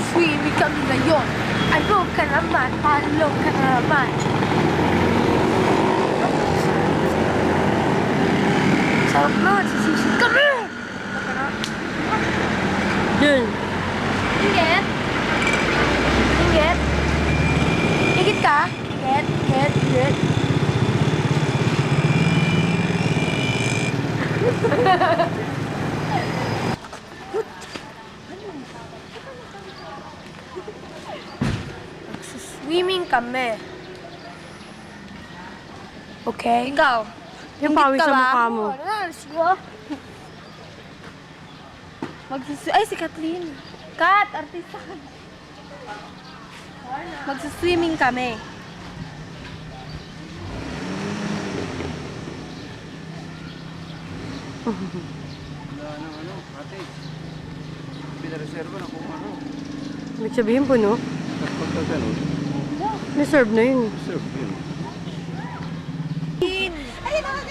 Magsiswimming kami ngayon. Ano ka naman? Ano ka naman? Sarap na, sisisig kami! Dun. Inget? Inget? Inget ka? Inget? Inget? Inget? Swimming kami. Okay? Ikaw? Yung pawis sa mukha mo. Ay, si Kathleen. Kat, artista ka. Magsiswimming kami. Wala nang ano, cottage. Pinareserva na kung ano. Ibig sabihin po, no? Tapos pagka gano'n, Reserve na yun. serve yun.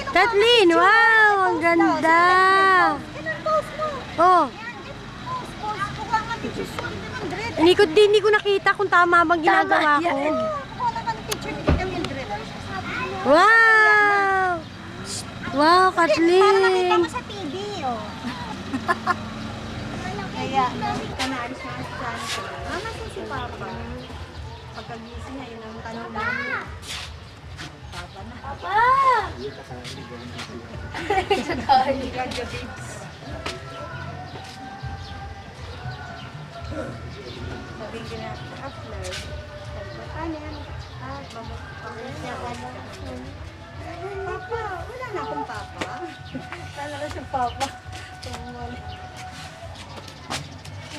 Kathleen, wow! Ang ganda! Oh, hindi ko nakita kung tama bang ginagawa ko. Wow! Wow, Kathleen! Nakita mo sa TV, oh. Kaya, kanaalis na sa mama si Papa. Pagkagising niya, yun ang tanong namin. Papa na. Papa! Sabi ko na, after. Ano yan? Papa, wala na akong papa. Wala na siyang papa.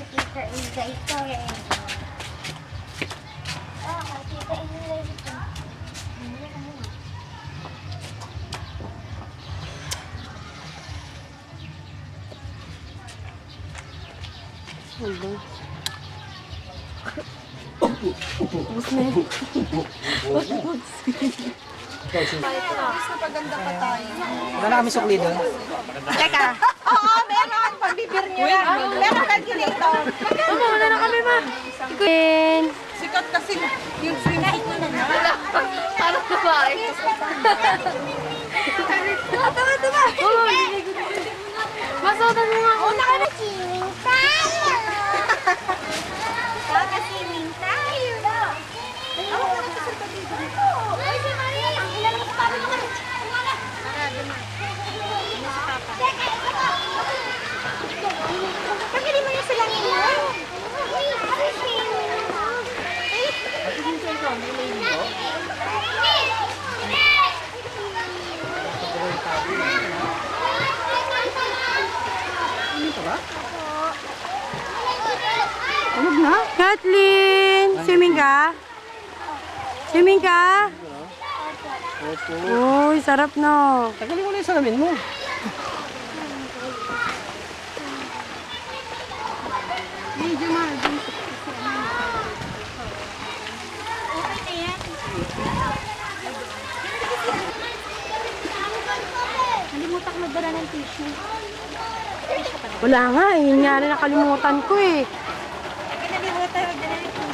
Kita Inga ito eh. Kita Inga ito. Tapos na yun. Napaganda pa tayo. Wala na kami sukli doon. Teka. Oo, meron. Pagbibir niyo yan. Meron calculator. Wala na kami, ma. Queen! Sikat kasi yung swimsuit mo na nga. Parang babae. Tama. Masuotan mo nga. Una ka na swimming tayo. Swimming tayo. Ay, si Maria. Ang ilan mo sa papa naman. Pagkali mo yung silangin mo. Tulog na? Kathleen! Swimming ka? Swimming ka? Opo. Uy, sarap no. Tagalin mo na yung salamin mo. Nalimutan ko magdala ng tissue. Wala nga, yun nga na nakalimutan ko eh. Nalimutan yung dala ng tissue.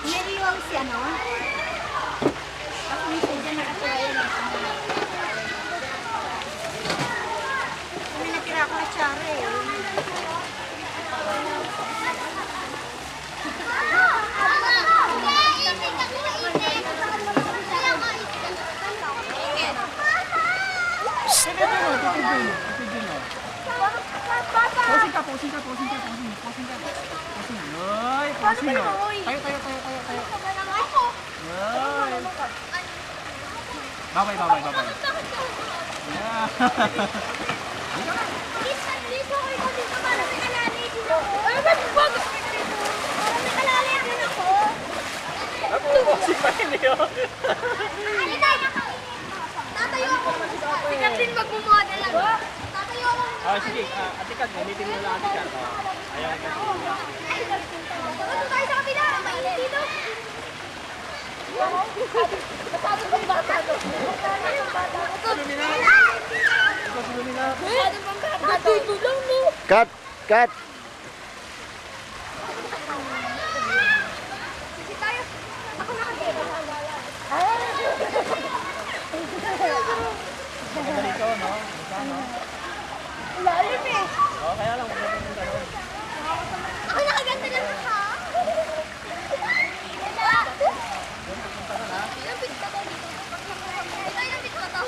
Nariwang si ano? Ako yung dyan nakatuloy na. May natira ako na tsara eh. Posing ka. Ay, posing o. Tayo. Ay. Babay. Yeah. Dito ko ikaw dito para sa kalalay dito. Ay, wag! Nakalalay din ako. Ako, posing pa rin yun. Ano tayo? Tatayo ako. Sikat din magmumodel lang. Tatayo ako. Sige. Ate Kat, gamitin mo lang Ate Kat. Ayaw ka. Ano tayo sa kabila? Mainit dito. Masabi ko yung bata doon. Ano? Cut! Cut! Sige tayo. Ako nakatira. Ganito, no? Lalim eh. Oo, kaya lang, magandang ganun. Ako nakaganda lang ha. Ilang bit ka to dito? Ilang bit ka to?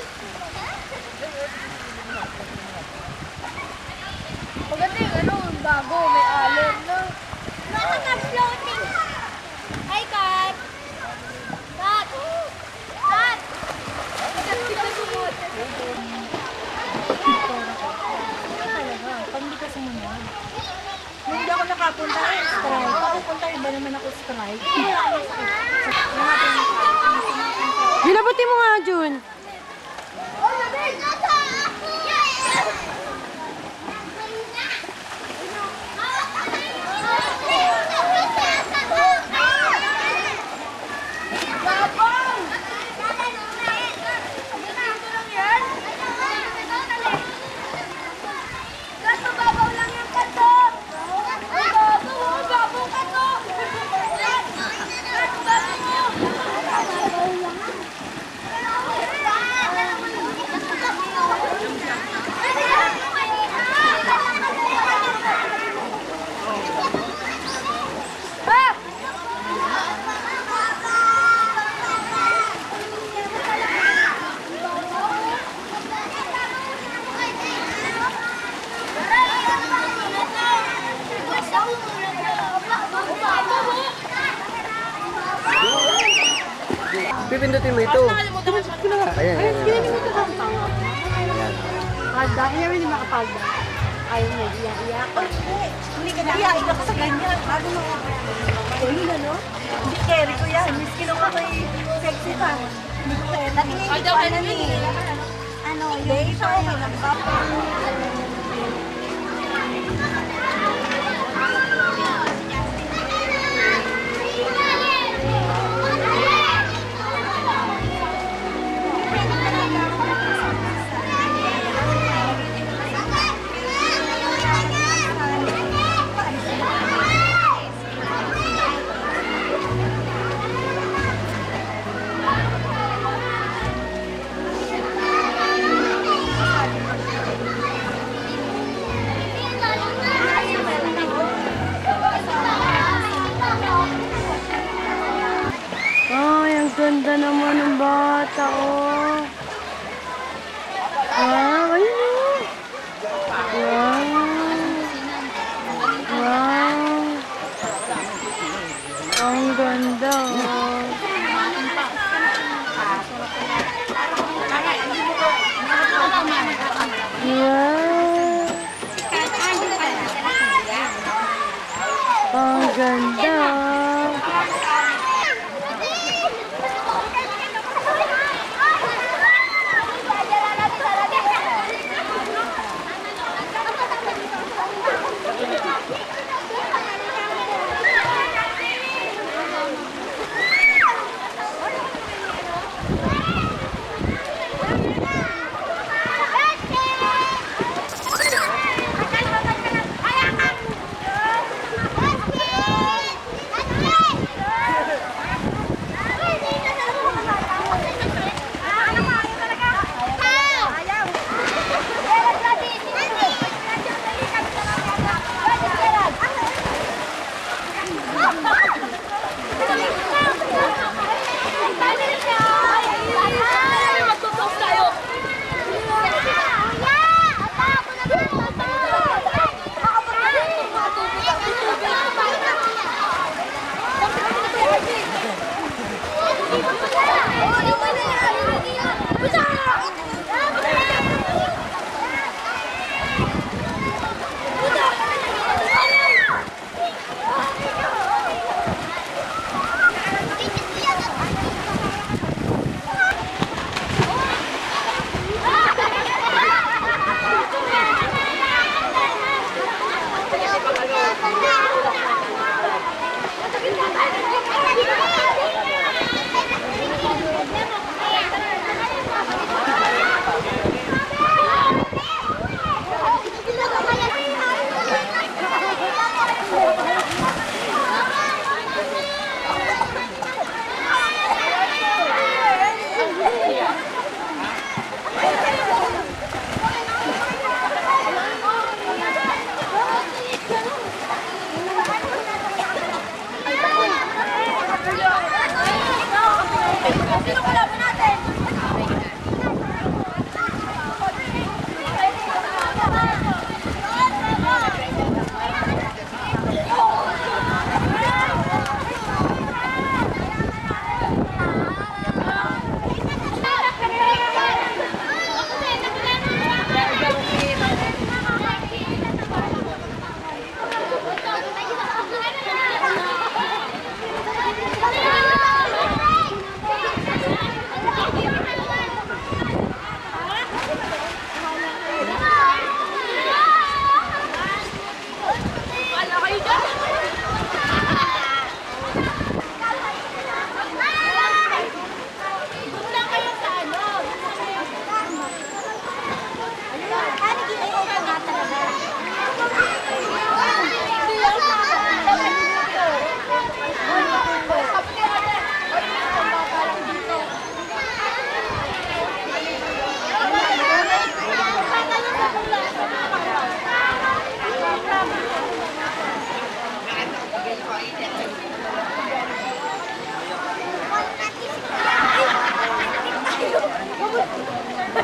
Maganda yung ano, bago, may alon, no? Nakaka-floating. Hi, Kat! Kat! Kat! Kat, dito sumot. Pag hindi ka sumunod. Nung hindi ako nakapunta, strike. Papupunta, iba naman ako strike. Nilabuti mo nga, Jun. Pipindutin mo ito. Ayan, ayan, ayan. Pagda, kaya hindi makapagda. Ayaw na, iyak-iyak. Hindi ka naiyak ka sa ganyan. Bago mo ako. Hindi carry ko yan. Miski nung ako'y sexy pa. Hindi ko carry. Nakinig ko ano ni. Ano, yung isa ko lang ba?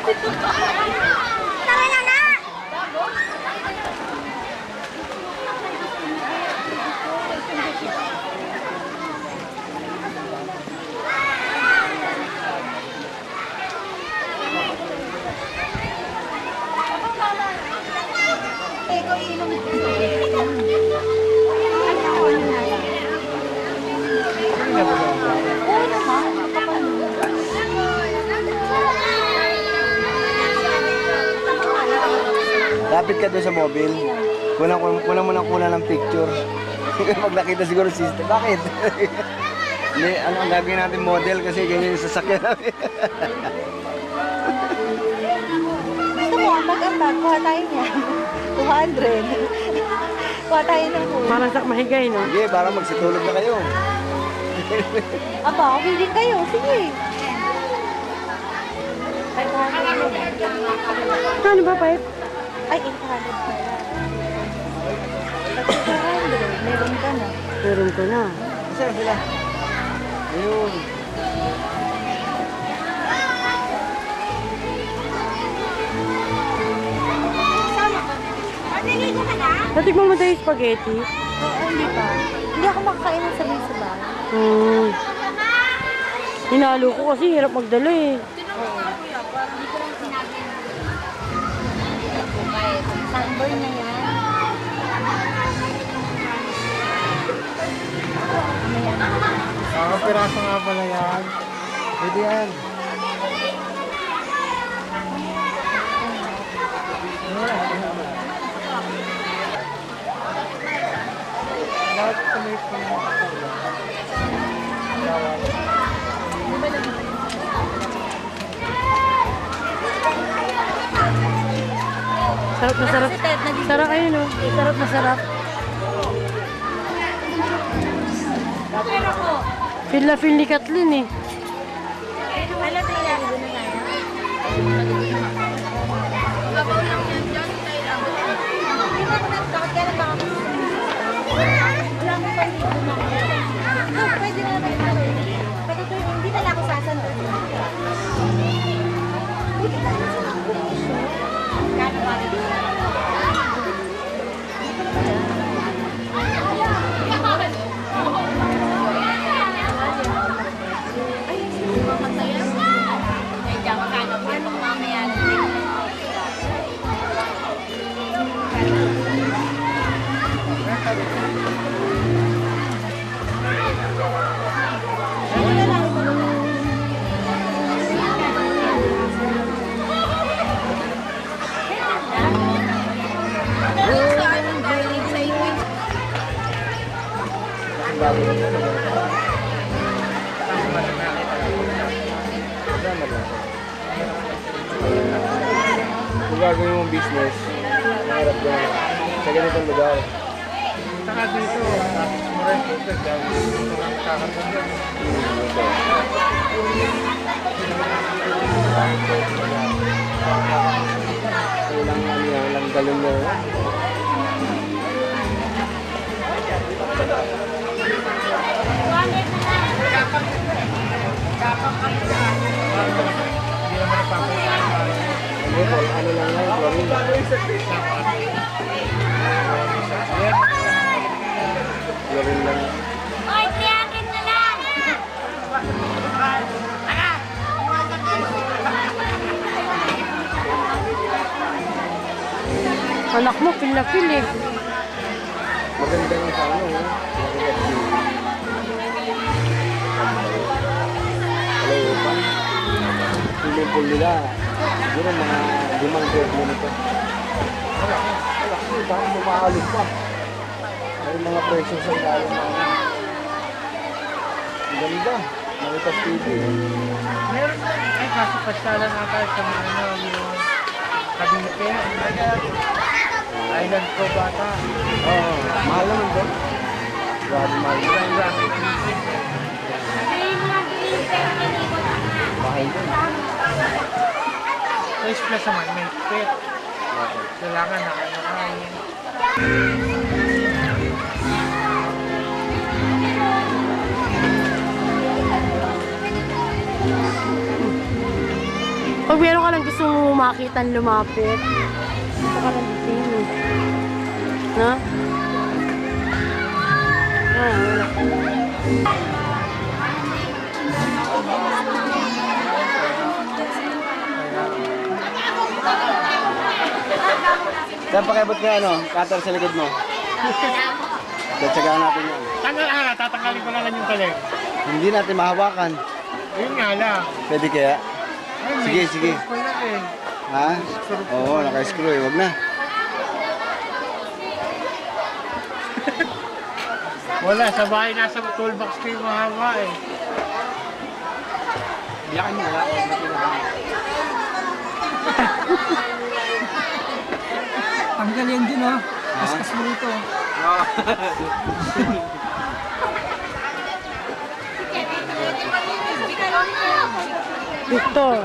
Tara na na! Ego, inom. Oo naman, kapal mo. Lapit ka doon sa mobile. Kulang mo ng kulang ng picture. Pag nakita siguro si sister, bakit? Hindi, ano ang gagawin natin model kasi ganyan yung sasakyan namin. Gusto mo, mag-ambag, kuha tayo niya. 200. Kuha tayo ng kuha. Parang sa mahigay, no? Sige, para magsitulog na kayo. Aba, okay din kayo. Sige. 500. Ano ba, Pipe? Ay, 800 pala. 800. Meron ka na. Meron ko na. Saan sila? Ayun. Naliligo ka na? Natikman mo tayo yung spaghetti? Oo, hindi pa. Hindi ako makakain ng sabay-sabay. Hinalo ko kasi hirap magdala eh. Sunburn na yan. Piraso nga pala yan. Pwede yan. Sarap na sarap. Sarap kayo, no? Sarap na sarap. Feel na feel ni Kathleen eh. Wala tayo naligo na tayo. Babaw lang yan dyan. Kailangan. Hindi na ako nagtakot kaya na baka wala mo pa ligo na ako. Pwede na naman ako. Pero ito, hindi na lang ako sasanod. Buti na lang sa composition. Gano'n ba rin? Kung gagawin mong business, mahirap yan. Sa ganitong lugar. Saka dito, tapos mo rin ito, dahil kakaroon yan. Walang galon na yan. Ano lang yan, Gawin lang. Oy, 300 na lang! Anak mo, feel na feel eh. Maganda yung sa ano, Hello, pa. Piling-pul nila. Siguro mga 5 grade mo nito. Wala, parang bumahalog pa. May mga presyo sa ilalim na ano. Ang ganda. Maritas TV. Meron na, ay kaso pasyalan nga tayo sa mga ano, yung Cavite, Island ko bata. Oo, mahal naman doon. Grabe mahal. Mahal doon. First plus naman, may pet. Kailangan na kain. Pag meron ka lang gusto mo makita lumapit, gusto ka lang dito. Na? Wala. Saan pakiabot ka ano? Cutter sa likod mo. Tatsagaan natin yan. Tatanggalin ko lang yung talim. Hindi natin mahawakan. Yun nga lang. Pwede kaya? Ay, Sige, sige. ko na eh. Ha? Oo, naka-screw eh. Huwag na. Wala, sa bahay nasa toolbox ko yung mahaba eh. Yakin mo. Tanggal yan din oh. Kaskas mo rito. Victor.